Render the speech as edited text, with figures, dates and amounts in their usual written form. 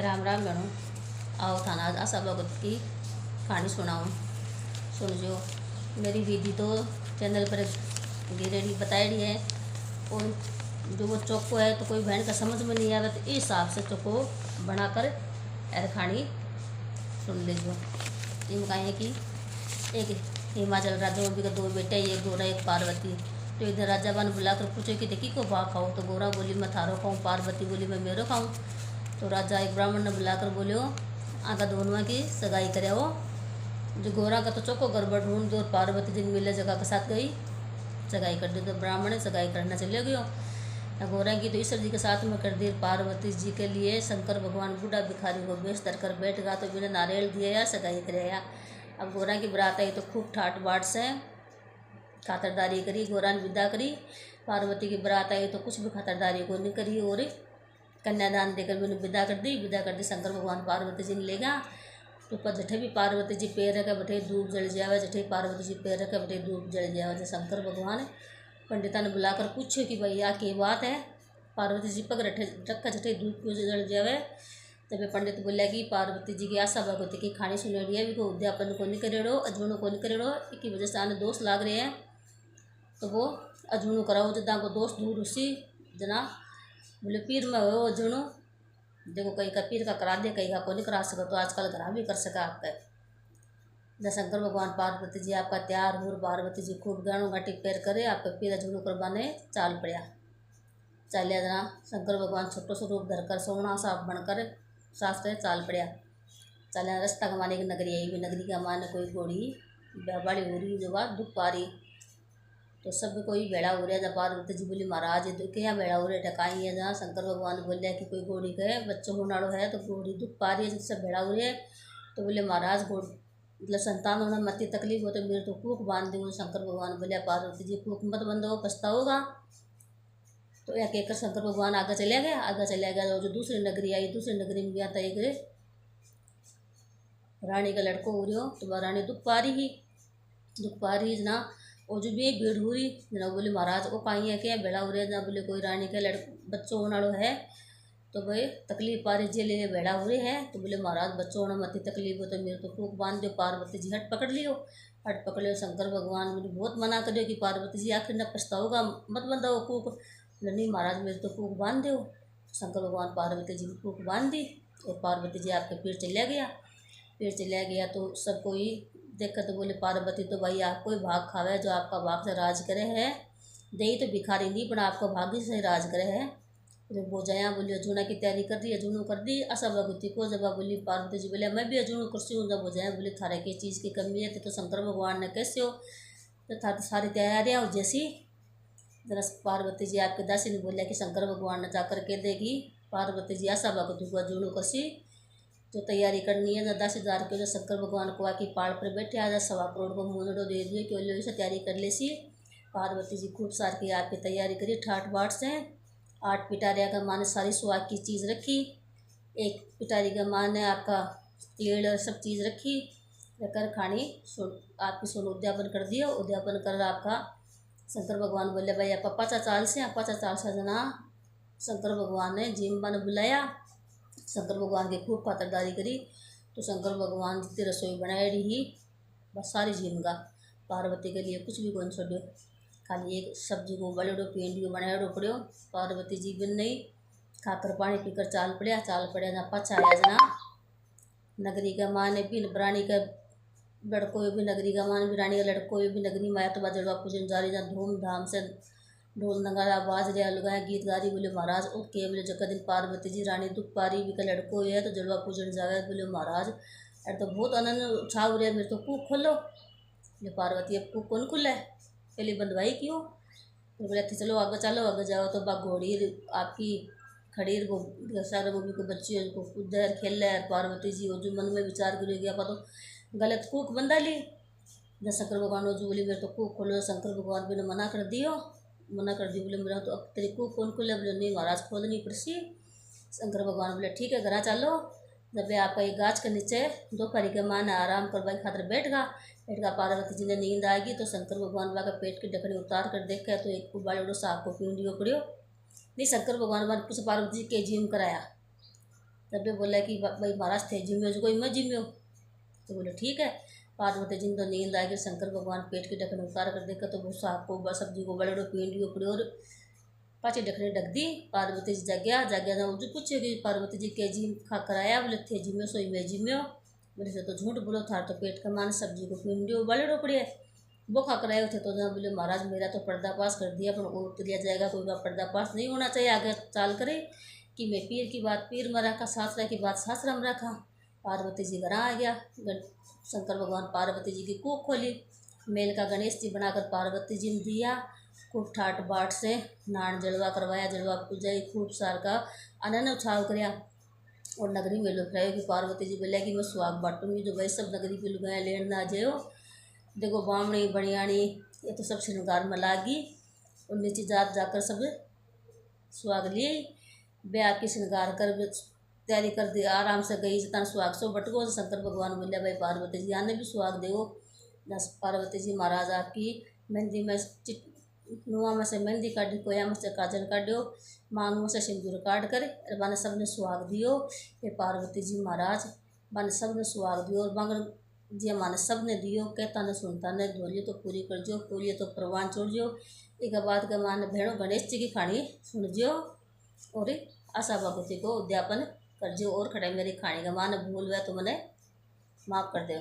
राम राम गणो। आओ थाना आशा भगत की कहानी सुनाऊँ। सुन जो मेरी विधि तो चैनल पर गिरेडी बताई है। और जो वो चौको है तो कोई बहन का समझ में नहीं आवे तो इस हिसाब से चौको बनाकर एर कहानी सुन लीजिए। इनका कहें कि एक हिमाचल राजा भी का दो बेटे, एक गोरा एक पार्वती। तो इधर राजा बन बुलाकर पूछे कि देखी को भाग खाओ। तो गोरा बोली मैं थारो खाऊँ, पार्वती बोली मैं मेरो खाऊँ। तो राजा एक ब्राह्मण ने बुलाकर बोलियो आका दोनों की सगाई करे। वो जो गोरा का तो चौको गड़बड़ ढूंढ दो और पार्वती जी मिले जगह के साथ गई सगाई कर दी। तो ब्राह्मण ने सगाई करना चले गयो। गोरा की तो ईश्वर जी के साथ में कर दी। पार्वती जी के लिए शंकर भगवान बूढ़ा भिखारी को बेच धर कर बैठ गया। तो बिना नारियल दिए या सगाई करे। अब गोरा की बरात आई तो खूब ठाट बाट से खातरदारी करी। गोरा ने विदा करी। पार्वती की बरात आई तो कुछ भी खातरदारी को नहीं करी और कन्यादान देकर भी उन्हें विदा कर दी। शंकर भगवान पार्वती जी ने ले गया। तो पर जठे भी पार्वती जी पैर रखे बठे धूप जल जावे, जठे पार्वती जी पैर रखे बठे धूप जल जावे। जब शंकर भगवान पंडिता ने बुलाकर पूछे कि भाई यह क्या बात है, पार्वती जी पग रखा जठे धूप क्यों जल जावे। तब पंडित बोलिया कि पार्वती जी की आशा भगवती की खानी सुनेड़ी है, को उद्यापन को नहीं करेड़ो, अजवणु को नहीं करेड़ो, इसकी वजह से आने दोष लाग रहे हैं। तो वो अजवणु कराओ जदा को दोष दूर उसी जना बोले पीर में हो अजवणु। देखो कहीं का पीर का करा दे, कहीं का को नहीं करा सका। तो आजकल घरा भी कर सका आपका। जब शंकर भगवान पार्वती जी आपका तैयार हो, पार्वती जी खूब गाणु घाटी पैर करे, आपका पीर अजवणु करवाने चाल पड़ा। चालिया जना शंकर भगवान छोटो सो रूप धरकर सोना सा बनकर शास्त्र चाल पड़ा। चालिया रास्ता का माने एक नगरी आई भी, नगरी का माने कोई घोड़ी बाड़ी हो रही जो बात दुख पा रही। तो सब कोई बेड़ा हो रहा। जब पार्वती जी बोली महाराज क्या बेड़ा हो रहा टकाई है। जहाँ शंकर भगवान बोलिया कि कोई घोड़ी का बच्चों होना है तो घोड़ी दुख पा रही है जिससे बेड़ा हो रही है। तो बोले महाराज मतलब संतान होना मत तकलीफ हो तो मेरे तो कूक बांध दूँ। शंकर भगवान बोलिया पार्वती जी कूक मत बंधो पछताओगा। तो यह कहकर शंकर भगवान आगे चले गया। जो दूसरी नगरी आई, दूसरी नगरी में गया था एक रानी का लड़को हो रही। तो वह रानी दुख पा रही ना। और जो भी भीड़ हुई जना बोले महाराज वो कहीं है क्या बेड़ा हो रहा है। ना बोले कोई रानी के बच्चों होना है तो भाई तकलीफ पा रही जेले बेड़ा हो रहे हैं। तो बोले महाराज बच्चों होना मत तकलीफ हो तो मेरे तो कूक बांध दो। पार्वती जी हट पकड़ लियो। शंकर भगवान मुझे बहुत मना करियो कि पार्वती जी आखिर न पछताओगा मत बंधा वो कूक। नहीं महाराज मेरे तो कूक बांध दो। शंकर भगवान पार्वती जी की कूक बांध दी और पार्वती जी आपके पीर चला गया। तो सब कोई देखा तो बोले पार्वती तो भाई आपको ही भाग खावे जो आपका भाग से राज करे है। दे तो भिखारी नहीं पर आपको भाग्य से राज करे है। जो बोझाया बोली अजूना की तैयारी कर दी, अजूनू कर दी। आशा भगवती को जब बोली पार्वती जी बोले मैं भी अजूनू करती हूँ। जब बोझाया बोली थारे की चीज़ की कमी है तो शंकर भगवान ने कैसे हो तो था तो सारी तैयारियाँ हो जैसी। जरा पार्वती जी आपके दासी ने बोलिया कि शंकर भगवान ने जाकर के देगी। पार्वती जी आशा भगवती को अजूनू कसी जो तैयारी करनी है। 10,000 के जो शंकर भगवान को आके पाड़ पर बैठे आ 1.25 करोड़ को मुंडो दे दिए कि लो इसे तैयारी कर ले सी। पार्वती जी खूब सार की आपकी तैयारी करी ठाट बाट से। 8 पिटारिया का माँ ने सारी सुहाग की चीज़ रखी। 1 पिटारी का माँ ने आपका तेल और सब चीज़ रखी रखकर खानी आपकी सोन उद्यापन कर दिया। उद्यापन कर आपका शंकर भगवान बोले भाई आप 50 चाल से जना शंकर भगवान ने जिम्बा ने बुलाया। शंकर भगवान की खूब खातरदारी करी। तो शंकर भगवान जितनी रसोई बनाई रही बस सारी झीमगा पार्वती के लिए कुछ भी कौन छोड़ो। खाली एक सब्जी को बड़ो पेंडियो बनाएड़ो पड़ो। पार्वती जी बिन नहीं खाकर पानी पीकर चाल पड़े ना पछ आया जना नगरी का माँ ने भी रानी का लड़को भी नगरी का माँ ने भी रानी का लड़को भी नगरी में आया। तो जड़वा पूजन जारी जहाँ धूमधाम से ढोल नगारा बाज रहा लगाए गीत गारी। बोले महाराज उठ के बोले जगह दिन पार्वती जी रानी दुख पारी भी का लड़को है तो जड़वा पूजन जावे। बोले महाराज अरे तो बहुत आनंद उछा हो रहा मेरे तो कूक खोलो। बोले पार्वती अब कूक कौन खुला है पहले बंदवाई क्यों। तो बोले चलो आगे जाओ। तो बा घोड़ी आपकी खड़ीर को सारे गोभी को बच्ची को उधर खेल रहा है। पार्वती जी जो मन में विचार करेगी आप तो गलत कूक बंदा ली। जब शंकर भगवान जो बोली मेरे तो कूक खोलो। शंकर भगवान भी ने मना कर दी। बोले मेरा तो अब तेरे को कौन खुले। बोले नहीं महाराज खोदनी पड़सी। शंकर भगवान बोले ठीक है घर चलो। जब आपका एक गाछ के नीचे दोपहरी के माँ ने आराम करवाई खातर बैठ गया। पार्वती जी ने नींद आ गई। तो शंकर भगवान का पेट की ढकनी उतार कर देखा तो एक बाड़ो साग को पींडियो पड़ियो। नहीं शंकर भगवान पूछ पार्वती जी के जिम कराया। तब भी बोला कि भाई महाराज थे जिम्यो जो कोई मैं जिम्यो। तो बोले ठीक है। पार्वती जी ने तो नींद आ गई। शंकर भगवान पेट के ढक्कन उतार कर देखा तो वो साग को सब्जी को बड़े बड़े पींडी उपड़े और पाची ढकने ढक दी। पार्वती जी जगया जगया ना जो पूछे कि पार्वती जी के जी खा कर आया। बोले थे जिम्यो सोई मैं जिम्यो। बोले से तो झूठ बोलो था तो पेट का मान सब्जी को पींडी बड़े रोपड़े है वो खा कर आए थे। तो ना बोले महाराज मेरा तो पर्दापाश कर दिया पर वो तो लिया जाएगा कोई का पर्दापाश नहीं होना चाहिए आगे चाल करे कि मैं पीर की बात पीर में रखा सासरा की बात सासरा में रखा। पार्वती जी घर आ गया। शंकर भगवान पार्वती जी की कूख खोली। मेल का गणेश जी बनाकर पार्वती जी ने दिया। खूब ठाट बाट से नान जलवा करवाया। जलवा पूजा खूब सार का अनन उछाव कराया और नगरी में लोग रहे कि पार्वती जी बोले कि मैं सुहाग बांटूंगी जो भाई सब नगरी के लोग लेन ना जाओ। देखो बामणी बनियाणी ये तो सब श्रृंगार में लागी और नीचे जात जाकर सब सुहाग लिए। ब्याह की श्रृंगार कर तैयारी कर दी। आराम से गई जितना सुहाग सो बटको। शंकर भगवान बोले भाई पार्वती जी आने भी सुहाग देवो। पार्वती जी महाराज आपकी मेहंदी में नुआ में से मेहंदी काटी कोया में से काजल काटो मांग में से सिंदूर काट कर बाने सब ने सुहाग दियो। ये पार्वती जी महाराज बाने सब ने सुहाग दियो और बांगर जी माने सब ने दियो। कहता ने सुनता ने धोलियो तो पूरी कर जो पूरी तो प्रवान छोड़ जो। एक बात के माने भेड़ो गणेश जी की खानी सुन जो और आशा भगवती को उद्यापन कर जो और खड़े मेरी खाने का माने भूल हुआ तो मैंने माफ़ कर दो।